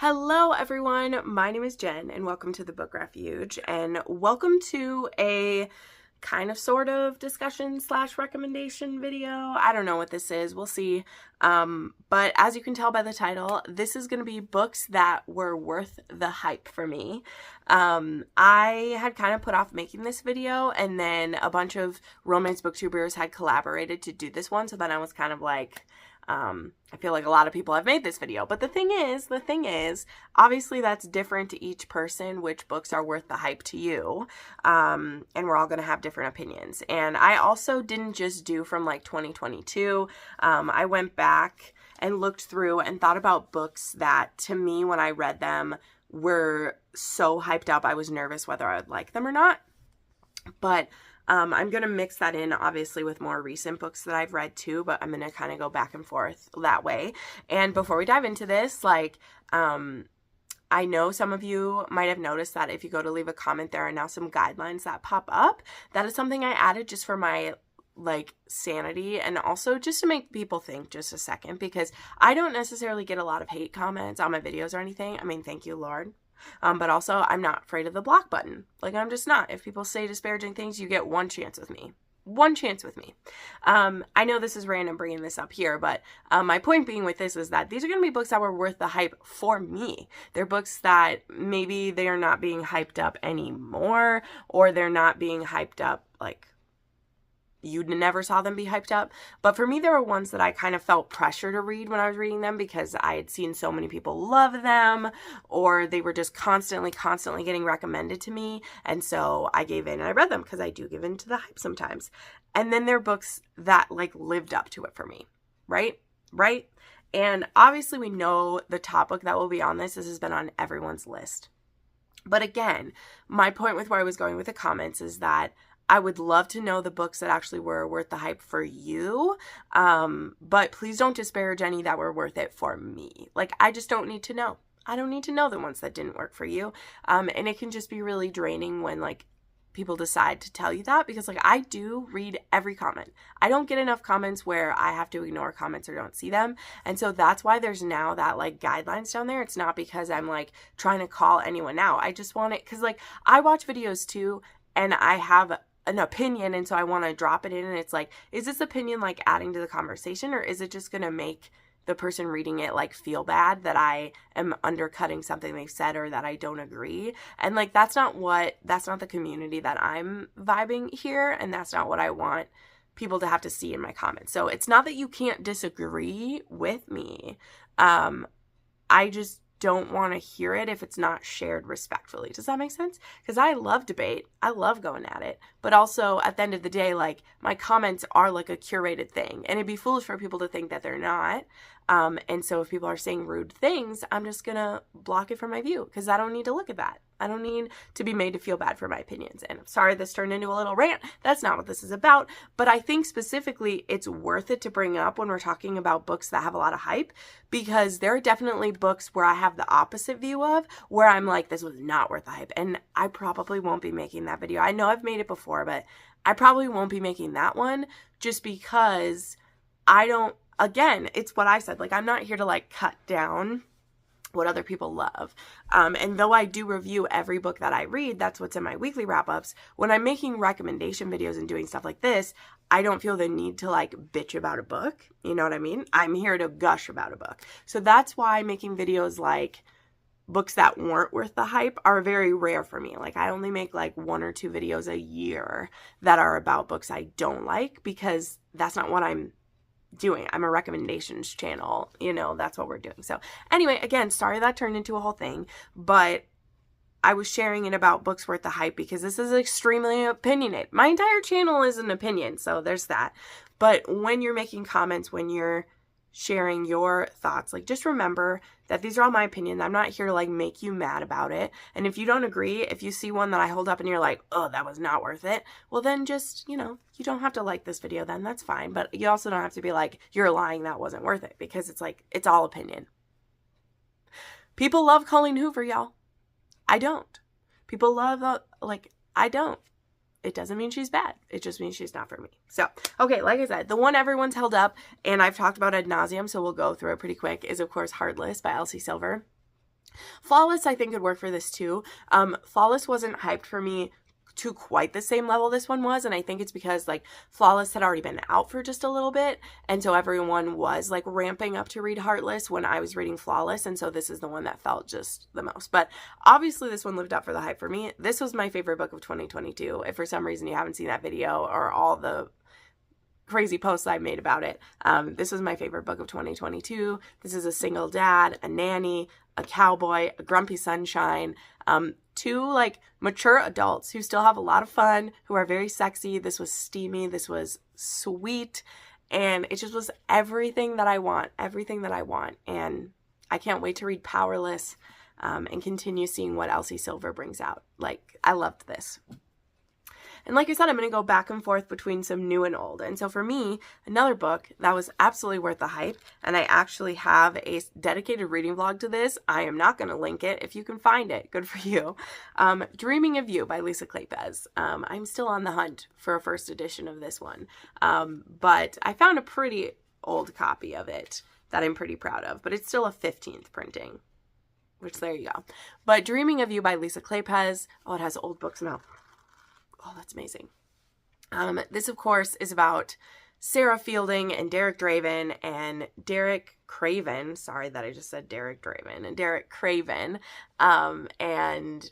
Hello everyone, my name is Jen and welcome to the Book Refuge and welcome to a kind of sort of discussion / recommendation video. I don't know what this is, we'll see. But as you can tell by the title, this is going to be books that were worth the hype for me. I had kind of put off making this video and then a bunch of romance booktubers had collaborated to do this one, so then I was kind of like, I feel like a lot of people have made this video, but the thing is, obviously that's different to each person, which books are worth the hype to you. And we're all going to have different opinions. And I also didn't just do from like 2022. I went back and looked through and thought about books that to me, when I read them, were so hyped up, I was nervous whether I would like them or not. But I'm going to mix that in, obviously, with more recent books that I've read, too, but I'm going to kind of go back and forth that way. And before we dive into this, like, I know some of you might have noticed that if you go to leave a comment, there are now some guidelines that pop up. That is something I added just for my, like, sanity and also just to make people think just a second, because I don't necessarily get a lot of hate comments on my videos or anything. I mean, thank you, Lord. But also, I'm not afraid of the block button. Like, I'm just not. If people say disparaging things, you get one chance with me. One chance with me. I know this is random bringing this up here, but my point being with this is that these are going to be books that were worth the hype for me. They're books that maybe they are not being hyped up anymore, or they're not being hyped up, like, you never saw them be hyped up. But for me, there were ones that I kind of felt pressure to read when I was reading them because I had seen so many people love them, or they were just constantly getting recommended to me. And so I gave in and I read them because I do give in to the hype sometimes. And then there are books that like lived up to it for me, right? And obviously we know the top book that will be on this has been on everyone's list. But again, my point with where I was going with the comments is that I would love to know the books that actually were worth the hype for you, but please don't disparage any that were worth it for me. Like, I just don't need to know. I don't need to know the ones that didn't work for you, and it can just be really draining when, like, people decide to tell you that, because, like, I do read every comment. I don't get enough comments where I have to ignore comments or don't see them, and so that's why there's now that, like, guidelines down there. It's not because I'm, like, trying to call anyone out. I just want it, because, like, I watch videos, too, and I have an opinion, and so I want to drop it in, and it's like, is this opinion like adding to the conversation, or is it just going to make the person reading it like feel bad that I am undercutting something they've said or that I don't agree? And like, that's not the community that I'm vibing here, and that's not what I want people to have to see in my comments. So it's not that you can't disagree with me. I just don't want to hear it if it's not shared respectfully. Does that make sense? Because I love debate. I love going at it. But also, at the end of the day, like, my comments are like a curated thing. And it'd be foolish for people to think that they're not. And so if people are saying rude things, I'm just going to block it from my view because I don't need to look at that. I don't need to be made to feel bad for my opinions. And I'm sorry this turned into a little rant. That's not what this is about. But I think specifically it's worth it to bring up when we're talking about books that have a lot of hype, because there are definitely books where I have the opposite view of, where I'm like, this was not worth the hype. And I probably won't be making that video. I know I've made it before, but I probably won't be making that one just because I don't, again, it's what I said. Like, I'm not here to like cut down what other people love. And though I do review every book that I read, that's what's in my weekly wrap-ups, when I'm making recommendation videos and doing stuff like this, I don't feel the need to like bitch about a book. You know what I mean? I'm here to gush about a book. So that's why making videos like books that weren't worth the hype are very rare for me. Like, I only make like 1 or 2 videos a year that are about books I don't like, because that's not what I'm doing. I'm a recommendations channel, you know, that's what we're doing. So anyway, again, sorry that turned into a whole thing, but I was sharing it about books worth the hype because this is extremely opinionated. My entire channel is an opinion, so there's that. But when you're making comments, when you're sharing your thoughts, like, just remember that these are all my opinions. I'm not here to like make you mad about it. And if you don't agree, if you see one that I hold up and you're like, oh, that was not worth it, well then just, you know, you don't have to like this video then, that's fine. But you also don't have to be like, you're lying, that wasn't worth it, because it's like, it's all opinion. People love Colleen Hoover, y'all. I don't. People love, I don't. It doesn't mean she's bad. It just means she's not for me. So, okay, like I said, the one everyone's held up, and I've talked about ad nauseum, so we'll go through it pretty quick, is, of course, Heartless by Elsie Silver. Flawless, I think, would work for this too. Flawless wasn't hyped for me to quite the same level this one was, and I think it's because like Flawless had already been out for just a little bit, and so everyone was like ramping up to read Heartless when I was reading Flawless, and so this is the one that felt just the most. But obviously this one lived up for the hype for me. This was my favorite book of 2022. If for some reason you haven't seen that video or all the crazy posts I made about it, this was my favorite book of 2022. This is a single dad, a nanny, a cowboy, a grumpy sunshine, two like mature adults who still have a lot of fun, who are very sexy. This was steamy, this was sweet, and it just was everything that I want, and I can't wait to read Powerless and continue seeing what Elsie Silver brings out. Like, I loved this. And like I said, I'm going to go back and forth between some new and old. And so for me, another book that was absolutely worth the hype, and I actually have a dedicated reading vlog to this. I am not going to link it. If you can find it, good for you. Dreaming of You by Lisa Kleypas. I'm still on the hunt for a first edition of this one. But I found a pretty old copy of it that I'm pretty proud of. But it's still a 15th printing, which there you go. But Dreaming of You by Lisa Kleypas. Oh, it has old books now. Oh, that's amazing. This, of course, is about Sarah Fielding and Derek Draven and Derek Craven. Sorry that I just said Derek Draven and Derek Craven. And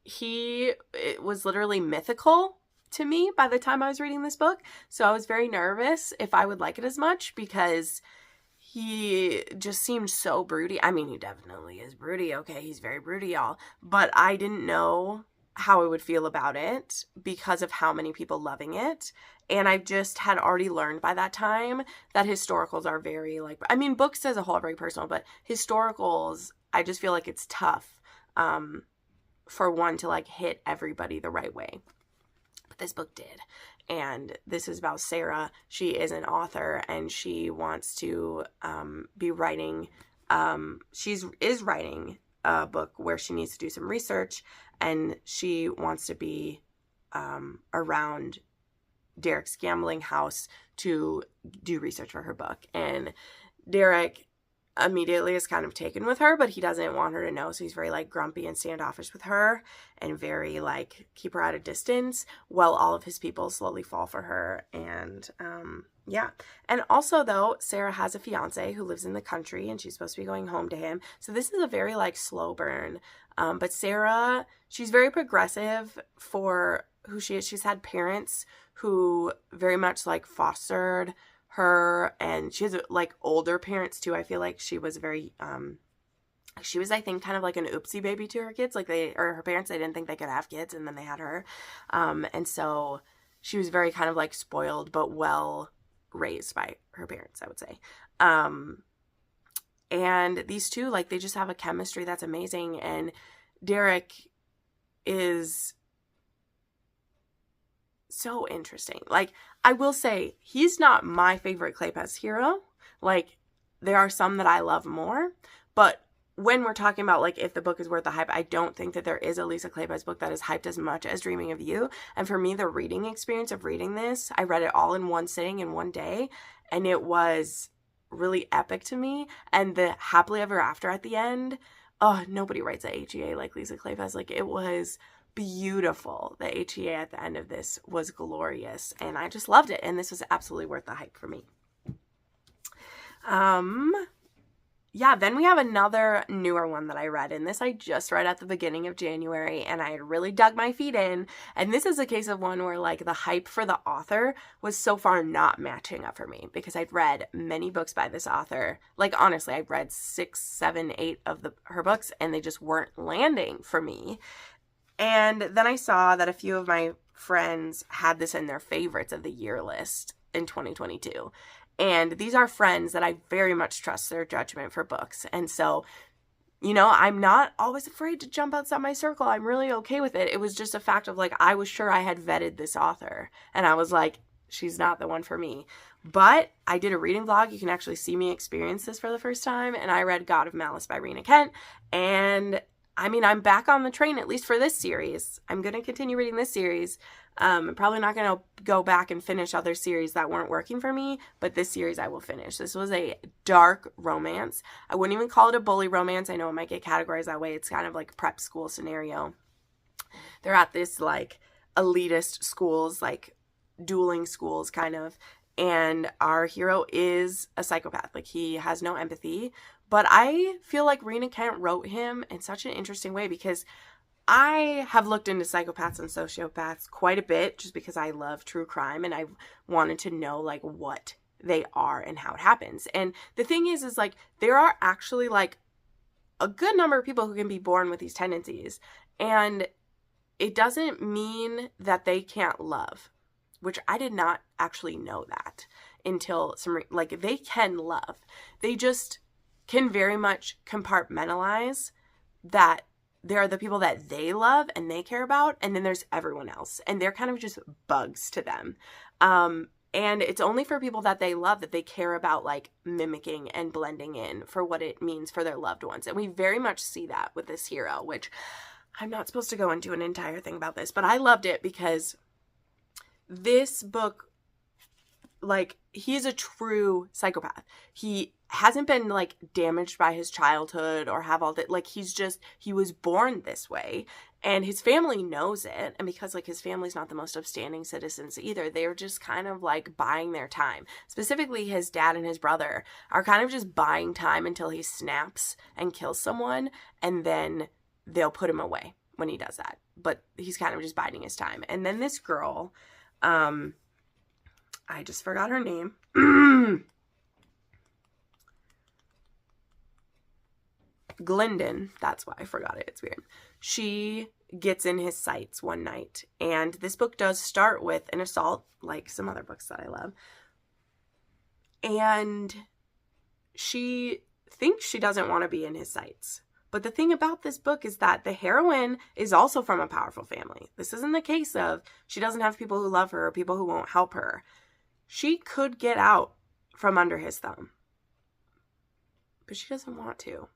it was literally mythical to me by the time I was reading this book. So I was very nervous if I would like it as much because he just seemed so broody. I mean, he definitely is broody. Okay, he's very broody, y'all. But I didn't know how I would feel about it because of how many people loving it. And I just had already learned by that time that historicals are very like, I mean, books as a whole are very personal, but historicals, I just feel like it's tough for one to like hit everybody the right way. But this book did. And this is about Sarah. She is an author and she wants to be writing, is writing a book where she needs to do some research, and she wants to be around Derek's gambling house to do research for her book. And Derek immediately is kind of taken with her, but he doesn't want her to know, so he's very like grumpy and standoffish with her and very like keep her at a distance, while all of his people slowly fall for her. And yeah. And also though, Sarah has a fiance who lives in the country and she's supposed to be going home to him, so this is a very like slow burn. But Sarah, she's very progressive for who she is. She's had parents who very much like fostered her, and she has like older parents too. I feel like she was very she was, I think, kind of like an oopsie baby to her kids. Like her parents, they didn't think they could have kids, and then they had her. And so she was very kind of like spoiled but well raised by her parents, I would say. And these two, like, they just have a chemistry that's amazing. And Derek is so interesting. Like, I will say, he's not my favorite Kleypas hero. Like, there are some that I love more. But when we're talking about, like, if the book is worth the hype, I don't think that there is a Lisa Kleypas book that is hyped as much as Dreaming of You. And for me, the reading experience of reading this, I read it all in one sitting in one day. And it was really epic to me. And the happily ever after at the end, oh, nobody writes a HEA like Lisa Kleypas. Like, it was beautiful. The HEA at the end of this was glorious, and I just loved it, and this was absolutely worth the hype for me. Yeah, then we have another newer one that I read, and this I just read at the beginning of January, and I had really dug my feet in, and this is a case of one where, like, the hype for the author was so far not matching up for me, because I'd read many books by this author. Like, honestly, I've read 6, 7, 8 of her books, and they just weren't landing for me. And then I saw that a few of my friends had this in their favorites of the year list in 2022. And these are friends that I very much trust their judgment for books. And so, you know, I'm not always afraid to jump outside my circle. I'm really okay with it. It was just a fact of, like, I was sure I had vetted this author. And I was like, she's not the one for me. But I did a reading vlog. You can actually see me experience this for the first time. And I read God of Malice by Rena Kent. And I mean, I'm back on the train, at least for this series. I'm going to continue reading this series. I'm probably not going to go back and finish other series that weren't working for me, but this series I will finish. This was a dark romance. I wouldn't even call it a bully romance. I know it might get categorized that way. It's kind of like a prep school scenario. They're at this like elitist schools, like dueling schools kind of, and our hero is a psychopath. Like, he has no empathy, but I feel like Rena Kent wrote him in such an interesting way, because I have looked into psychopaths and sociopaths quite a bit just because I love true crime and I wanted to know like what they are and how it happens. And the thing is like there are actually like a good number of people who can be born with these tendencies, and it doesn't mean that they can't love, which I did not actually know that until like they can love. They just can very much compartmentalize that there are the people that they love and they care about, and then there's everyone else, and they're kind of just bugs to them. And it's only for people that they love that they care about like mimicking and blending in for what it means for their loved ones. And we very much see that with this hero, which I'm not supposed to go into an entire thing about this, but I loved it because this book, like, he's a true psychopath. He hasn't been like damaged by his childhood or have all that. Like, he was born this way, and his family knows it. And because like his family's not the most upstanding citizens either, they're just kind of like buying their time. Specifically, his dad and his brother are kind of just buying time until he snaps and kills someone, and then they'll put him away when he does that. But he's kind of just biding his time. And then this girl, I just forgot her name. Glendon, that's why I forgot it. It's weird. She gets in his sights one night, and this book does start with an assault, like some other books that I love. And she thinks she doesn't want to be in his sights. But the thing about this book is that the heroine is also from a powerful family. This isn't the case of she doesn't have people who love her or people who won't help her. She could get out from under his thumb, but she doesn't want to.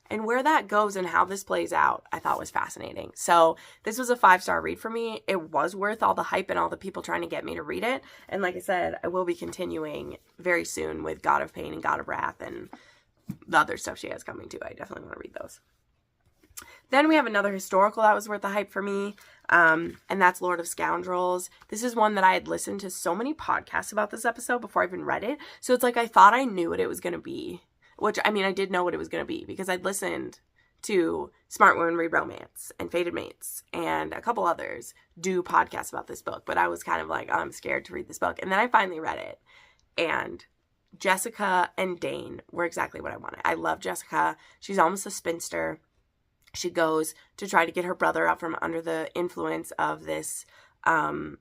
And where that goes and how this plays out, I thought was fascinating. So this was a 5-star read for me. It was worth all the hype and all the people trying to get me to read it. And like I said, I will be continuing very soon with God of Pain and God of Wrath and the other stuff she has coming too. I definitely want to read those. Then we have another historical that was worth the hype for me, and that's Lord of Scoundrels. This is one that I had listened to so many podcasts about this episode before I even read it. So it's like I thought I knew what it was going to be, which, I mean, I did know what it was going to be because I'd listened to Smart Women Read Romance and Fated Mates and a couple others do podcasts about this book. But I was kind of like, oh, I'm scared to read this book. And then I finally read it, and Jessica and Dane were exactly what I wanted. I love Jessica. She's almost a spinster. She goes to try to get her brother out from under the influence of this, of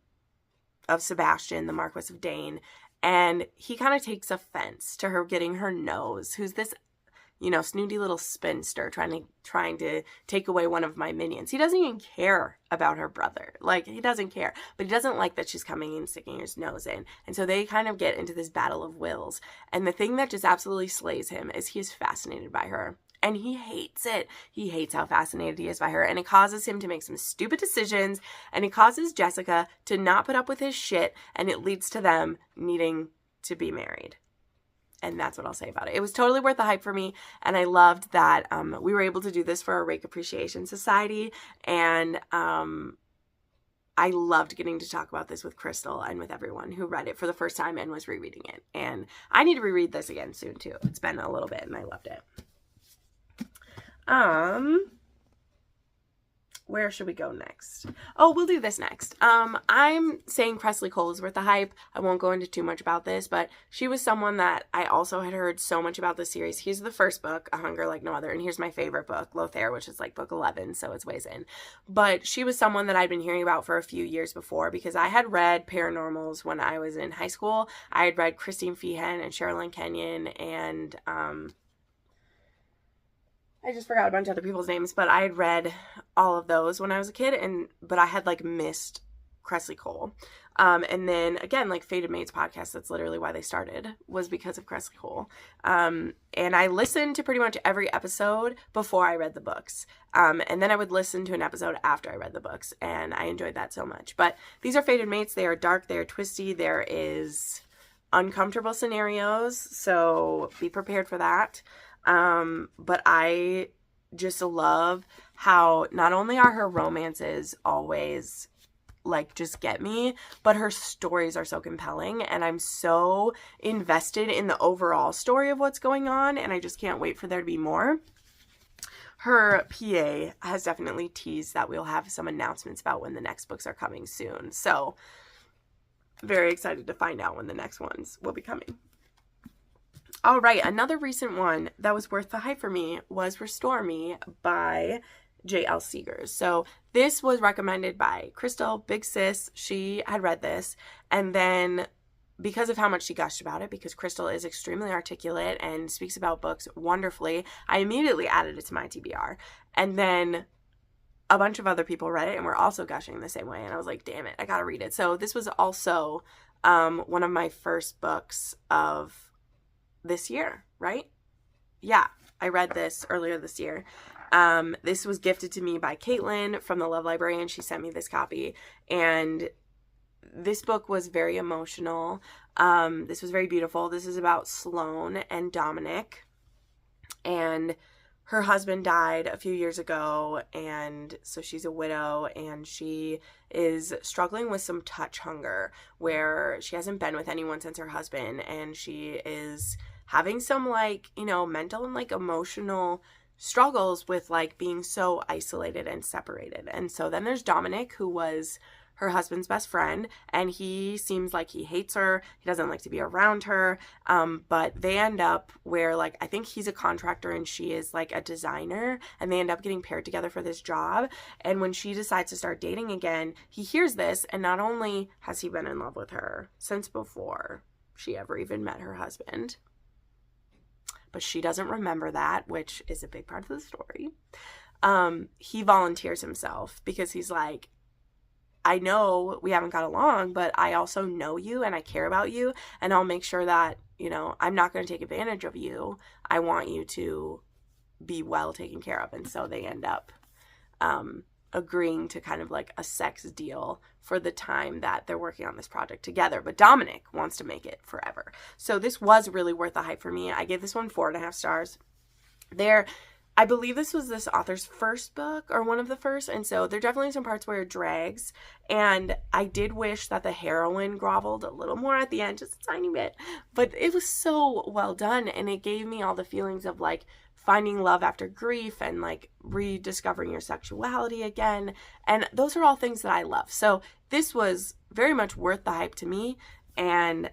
Sebastian, the Marquis of Dane. And he kind of takes offense to her getting her nose, who's this, you know, snooty little spinster trying to take away one of my minions. He doesn't even care about her brother. Like, he doesn't care. But he doesn't like that she's coming and sticking his nose in. And so they kind of get into this battle of wills. And the thing that just absolutely slays him is he is fascinated by her. And he hates it. He hates how fascinated he is by her. And it causes him to make some stupid decisions. And it causes Jessica to not put up with his shit. And it leads to them needing to be married. And that's what I'll say about it. It was totally worth the hype for me. And I loved that we were able to do this for our Rake Appreciation Society. And I loved getting to talk about this with Crystal and with everyone who read it for the first time and was rereading it. And I need to reread this again soon too. It's been a little bit and I loved it. Where should we go next? Oh, we'll do this next. I'm saying Cressley Cole is worth the hype. I won't go into too much about this, but she was someone that I also had heard so much about this series. Here's the first book, A Hunger Like No Other, and here's my favorite book, Lothair, which is like book 11, so it's ways in. But she was someone that I'd been hearing about for a few years before because I had read Paranormals when I was in high school. I had read Christine Feehan and Sherilyn Kenyon and, I just forgot a bunch of other people's names, but I had read all of those when I was a kid, but I had like missed Cressley Cole. And then again, like Fated Mates podcast, that's literally why they started, was because of Cressy Cole. And I listened to pretty much every episode before I read the books. And then I would listen to an episode after I read the books, and I enjoyed that so much. But these are Fated Mates. They are dark, they are twisty, there is uncomfortable scenarios, so be prepared for that. But I just love how not only are her romances always like just get me, but her stories are so compelling, and I'm so invested in the overall story of what's going on, and I just can't wait for there to be more. Her PA has definitely teased that we'll have some announcements about when the next books are coming soon, so very excited to find out when the next ones will be coming. All right, another recent one that was worth the hype for me was Restore Me by J.L. Seegers. So this was recommended by Crystal, big sis. She had read this, and then because of how much she gushed about it, because Crystal is extremely articulate and speaks about books wonderfully, I immediately added it to my TBR. And then a bunch of other people read it and were also gushing the same way, and I was like, damn it, I gotta read it. So this was also one of my first books of this year, right? Yeah, I read this earlier this year. This was gifted to me by Caitlin from the Love Library, and she sent me this copy, and this book was very emotional. This was very beautiful. This is about Sloane and Dominic, and her husband died a few years ago, and so she's a widow, and she is struggling with some touch hunger where she hasn't been with anyone since her husband, and she is having some, like, you know, mental and, like, emotional struggles with, like, being so isolated and separated. And so then there's Dominic, who was her husband's best friend, and he seems like he hates her. He doesn't like to be around her. But they end up where, like, I think he's a contractor and she is like a designer, and they end up getting paired together for this job. And when she decides to start dating again, he hears this, and not only has he been in love with her since before she ever even met her husband, but she doesn't remember that, which is a big part of the story. He volunteers himself because he's like, I know we haven't got along, but I also know you and I care about you, and I'll make sure that, you know, I'm not going to take advantage of you. I want you to be well taken care of. And so they end up agreeing to kind of like a sex deal for the time that they're working on this project together. But Dominic wants to make it forever. So this was really worth the hype for me. I gave this one 4.5 stars. I believe this was this author's first book, or one of the first, and so there are definitely some parts where it drags, and I did wish that the heroine groveled a little more at the end, just a tiny bit, but it was so well done, and it gave me all the feelings of, like, finding love after grief and, like, rediscovering your sexuality again, and those are all things that I love. So this was very much worth the hype to me, and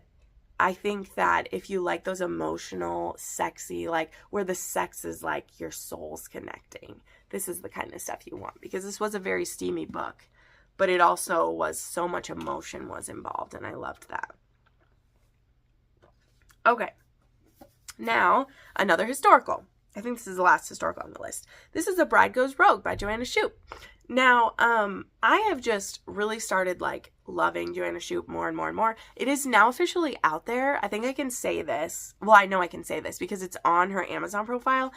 I think that if you like those emotional, sexy, like, where the sex is like your soul's connecting, this is the kind of stuff you want, because this was a very steamy book, but it also was so much emotion was involved, and I loved that. Okay, now another historical. I think this is the last historical on the list. This is The Bride Goes Rogue by Joanna Shupe. Now, I have just really started, like, loving Joanna Shupe more and more and more. It is now officially out there. I think I can say this. Well, I know I can say this because it's on her Amazon profile.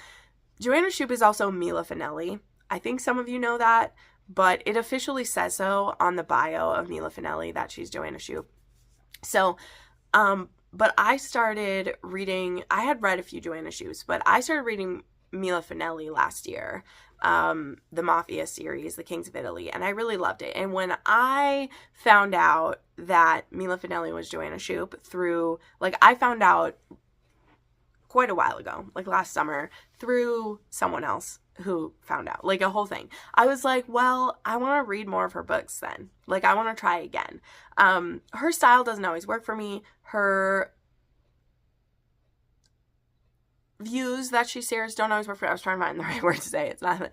Joanna Shupe is also Mila Finelli. I think some of you know that, but it officially says so on the bio of Mila Finelli that she's Joanna Shupe. So, but I started reading, I had read a few Joanna Shupes, but I started reading Mila Finelli last year, the Mafia series, The Kings of Italy, and I really loved it. And when I found out that Mila Finelli was Joanna Shupe through, like, I found out quite a while ago, like last summer, through someone else who found out, like, a whole thing. I was like, well, I want to read more of her books then. Like, I want to try again. Her style doesn't always work for me. Her views that she shares don't always work for me. I was trying to find the right word to say. It's not.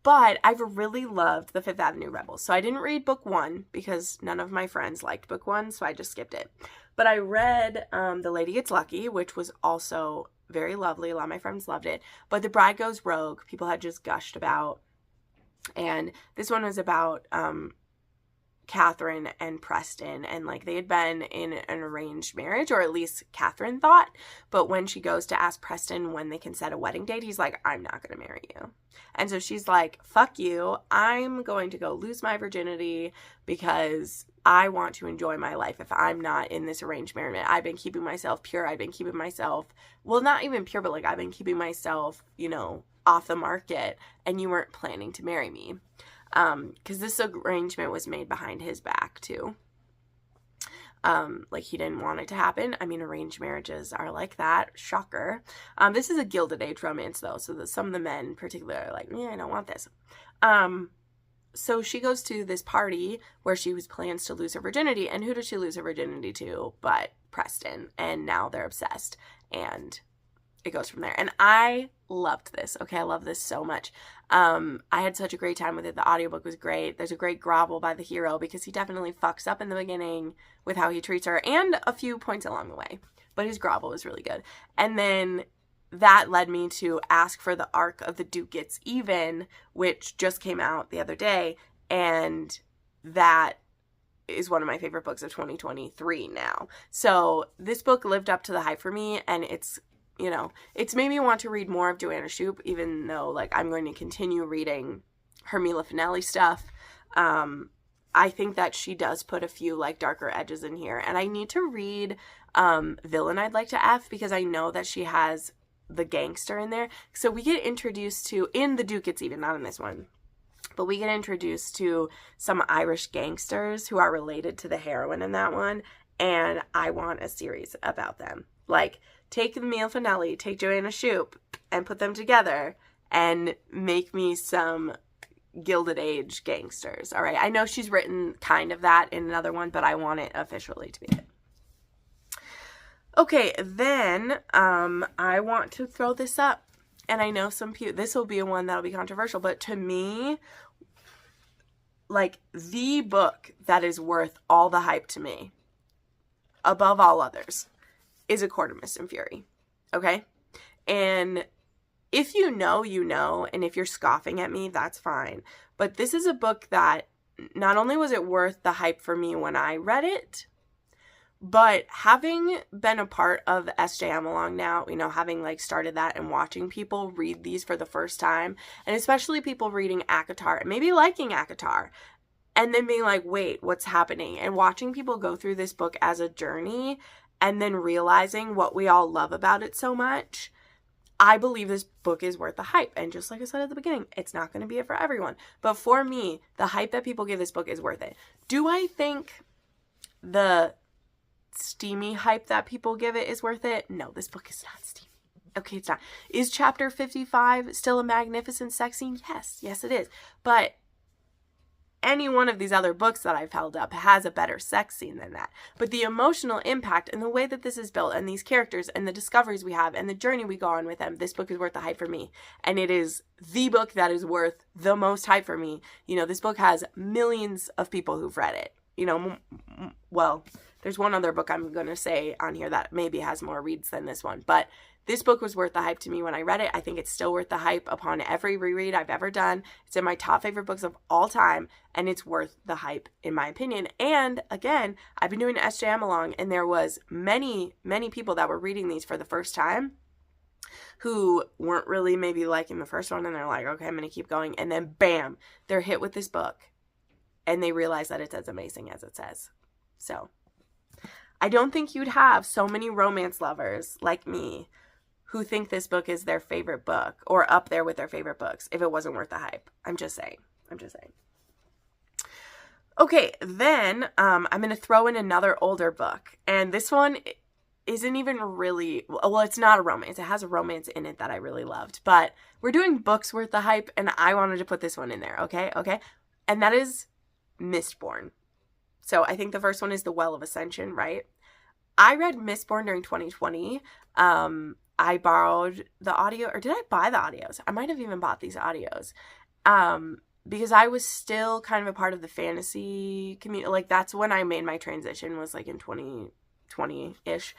But I've really loved The Fifth Avenue Rebels. So I didn't read book 1 because none of my friends liked book 1, so I just skipped it. But I read The Lady Gets Lucky, which was also very lovely. A lot of my friends loved it. But The Bride Goes Rogue, people had just gushed about. And this one was about Catherine and Preston, and like they had been in an arranged marriage, or at least Catherine thought. But when she goes to ask Preston when they can set a wedding date, he's like, I'm not going to marry you. And so she's like, fuck you, I'm going to go lose my virginity because I want to enjoy my life if I'm not in this arranged marriage. I've been keeping myself pure. I've been keeping myself, well, not even pure, but like I've been keeping myself, you know, off the market, and you weren't planning to marry me. Because this arrangement was made behind his back too. Like he didn't want it to happen. I mean, arranged marriages are like that. Shocker. This is a Gilded Age romance though, so that some of the men in particular are like, yeah, I don't want this. So she goes to this party where she plans to lose her virginity, and who does she lose her virginity to but Preston? And now they're obsessed, and it goes from there. And I loved this. Okay, I love this so much. I had such a great time with it. The audiobook was great. There's a great grovel by the hero because he definitely fucks up in the beginning with how he treats her and a few points along the way. But his grovel was really good. And then that led me to ask for the arc of The Duke Gets Even, which just came out the other day. And that is one of my favorite books of 2023 now. So this book lived up to the hype for me, and it's, you know, it's made me want to read more of Joanna Shupe, even though, like, I'm going to continue reading her Mila Finelli stuff. I think that she does put a few, like, darker edges in here. And I need to read Villain I'd Like to F, because I know that she has the gangster in there. So we get introduced to, in The Duke Gets Even, not in this one, but we get introduced to some Irish gangsters who are related to the heroine in that one. And I want a series about them. Like, take Mila Finelli, take Joanna Shupe, and put them together and make me some Gilded Age gangsters. All right, I know she's written kind of that in another one, but I want it officially to be it. Okay, then I want to throw this up, and I know this will be a one that'll be controversial, but to me, like, the book that is worth all the hype to me, above all others, is A Quartermist and Fury, okay? And if you know, you know, and if you're scoffing at me, that's fine. But this is a book that not only was it worth the hype for me when I read it, but having been a part of SJM along now, you know, having like started that and watching people read these for the first time, and especially people reading ACOTAR and maybe liking ACOTAR, and then being like, wait, what's happening? And watching people go through this book as a journey, and then realizing what we all love about it so much, I believe this book is worth the hype. And just like I said at the beginning, it's not going to be it for everyone. But for me, the hype that people give this book is worth it. Do I think the steamy hype that people give it is worth it? No, this book is not steamy. Okay, it's not. Is chapter 55 still a magnificent sex scene? Yes it is. But any one of these other books that I've held up has a better sex scene than that. But the emotional impact and the way that this is built and these characters and the discoveries we have and the journey we go on with them, this book is worth the hype for me. And it is the book that is worth the most hype for me. You know, this book has millions of people who've read it. You know, well, there's one other book I'm going to say on here that maybe has more reads than this one. But this book was worth the hype to me when I read it. I think it's still worth the hype upon every reread I've ever done. It's in my top favorite books of all time, and it's worth the hype, in my opinion. And again, I've been doing SJM along, and there was many people that were reading these for the first time who weren't really maybe liking the first one, and they're like, okay, I'm going to keep going. And then bam, they're hit with this book, and they realize that it's as amazing as it says. So I don't think you'd have so many romance lovers like me who think this book is their favorite book or up there with their favorite books if it wasn't worth the hype. I'm just saying. Okay, then I'm going to throw in another older book. And this one isn't even really, well, it's not a romance. It has a romance in it that I really loved. But we're doing books worth the hype, and I wanted to put this one in there, okay? And that is Mistborn. So I think the first one is The Well of Ascension, right? I read Mistborn during 2020. I borrowed the audio, or did I buy the audios? I might have even bought these audios. Because I was still kind of a part of the fantasy community. Like, that's when I made my transition, was like in 2020-ish.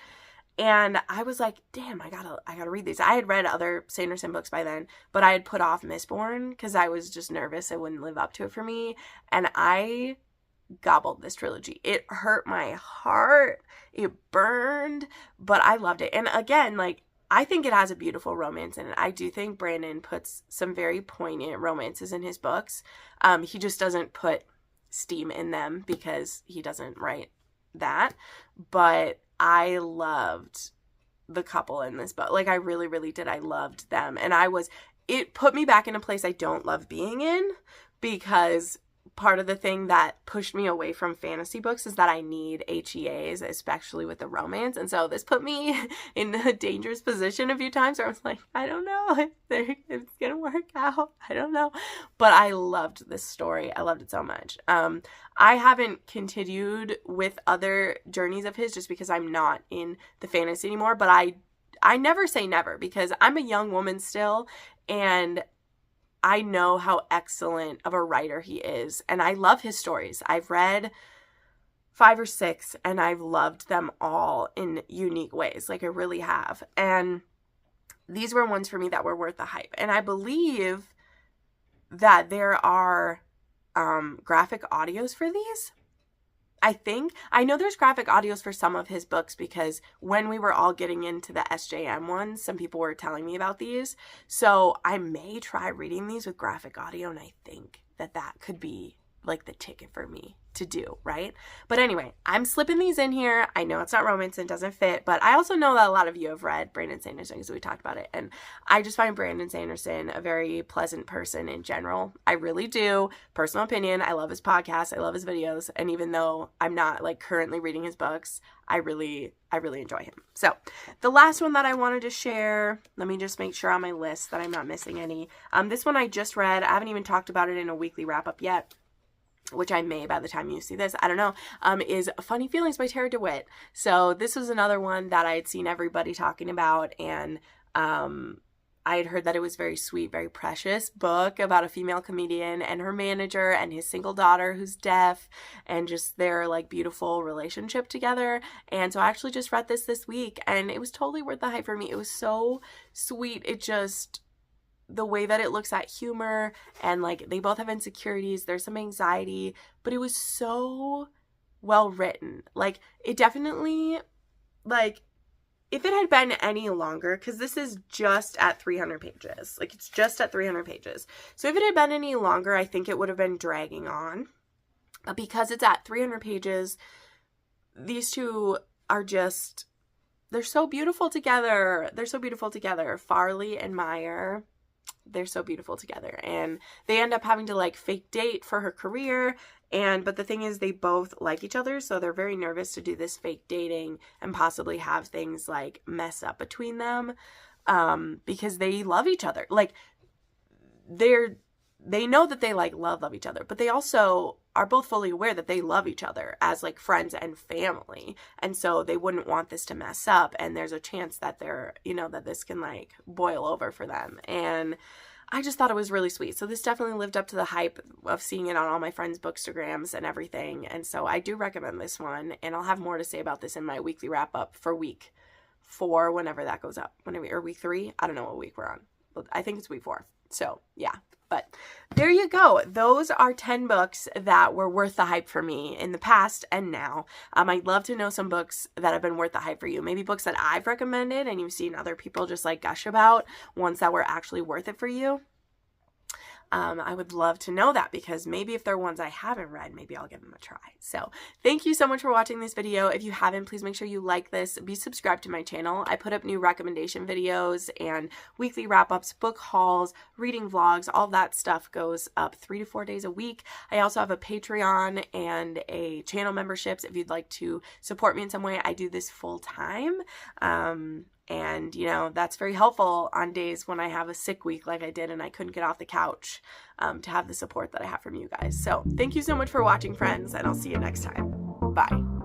And I was like, damn, I gotta read these. I had read other Sanderson books by then, but I had put off Mistborn because I was just nervous it wouldn't live up to it for me. And I gobbled this trilogy. It hurt my heart. It burned, but I loved it. And again, like, I think it has a beautiful romance in it. I do think Brandon puts some very poignant romances in his books. He just doesn't put steam in them because he doesn't write that. But I loved the couple in this book. Like, I really, really did. I loved them. And it put me back in a place I don't love being in, because part of the thing that pushed me away from fantasy books is that I need HEAs, especially with the romance. And so this put me in a dangerous position a few times where I was like, I don't know if it's going to work out. I don't know. But I loved this story. I loved it so much. I haven't continued with other journeys of his just because I'm not in the fantasy anymore. But I never say never, because I'm a young woman still, and I know how excellent of a writer he is, and I love his stories. I've read 5 or 6, and I've loved them all in unique ways. Like, I really have. And these were ones for me that were worth the hype. And I believe that there are graphic audios for these. I know there's graphic audios for some of his books, because when we were all getting into the SJM ones, some people were telling me about these. So I may try reading these with graphic audio, and I think that could be like the ticket for me to do, right? But anyway, I'm slipping these in here. I know it's not romance and doesn't fit, but I also know that a lot of you have read Brandon Sanderson, because we talked about it. And I just find Brandon Sanderson a very pleasant person in general. I really do. Personal opinion. I love his podcast. I love his videos. And even though I'm not like currently reading his books, I really enjoy him. So the last one that I wanted to share, let me just make sure on my list that I'm not missing any. This one I just read. I haven't even talked about it in a weekly wrap up yet, which I may by the time you see this, I don't know, is Funny Feelings by Tara DeWitt. So this was another one that I had seen everybody talking about, and I had heard that it was very sweet, very precious book about a female comedian and her manager and his single daughter who's deaf, and just their like beautiful relationship together. And so I actually just read this week, and it was totally worth the hype for me. It was so sweet. It just, the way that it looks at humor, and like they both have insecurities, there's some anxiety, but it was so well written. Like, it definitely, like, if it had been any longer, because this is just at 300 pages, like it's just at 300 pages. So if it had been any longer, I think it would have been dragging on. But because it's at 300 pages, these two are just, they're so beautiful together. They're so beautiful together. Farley and Meyer, they're so beautiful together, and they end up having to like fake date for her career. But the thing is, they both like each other, so they're very nervous to do this fake dating and possibly have things like mess up between them, because they love each other. Like, they know that they like love each other, but they also are both fully aware that they love each other as like friends and family. And so they wouldn't want this to mess up. And there's a chance that they're, that this can like boil over for them. And I just thought it was really sweet. So this definitely lived up to the hype of seeing it on all my friends' bookstagrams and everything. And so I do recommend this one. And I'll have more to say about this in my weekly wrap up for week 4, whenever that goes up, or week 3. I don't know what week we're on. I think it's week 4. So yeah. But there you go. Those are 10 books that were worth the hype for me in the past and now. I'd love to know some books that have been worth the hype for you. Maybe books that I've recommended and you've seen other people just like gush about, ones that were actually worth it for you. I would love to know that, because maybe if they're ones I haven't read, maybe I'll give them a try. So thank you so much for watching this video. If you haven't, please make sure you like this, be subscribed to my channel. I put up new recommendation videos and weekly wrap-ups, book hauls, reading vlogs, all that stuff goes up 3 to 4 days a week. I also have a Patreon and a channel memberships if you'd like to support me in some way. I do this full time. And, that's very helpful on days when I have a sick week like I did and I couldn't get off the couch, to have the support that I have from you guys. So thank you so much for watching, friends, and I'll see you next time. Bye.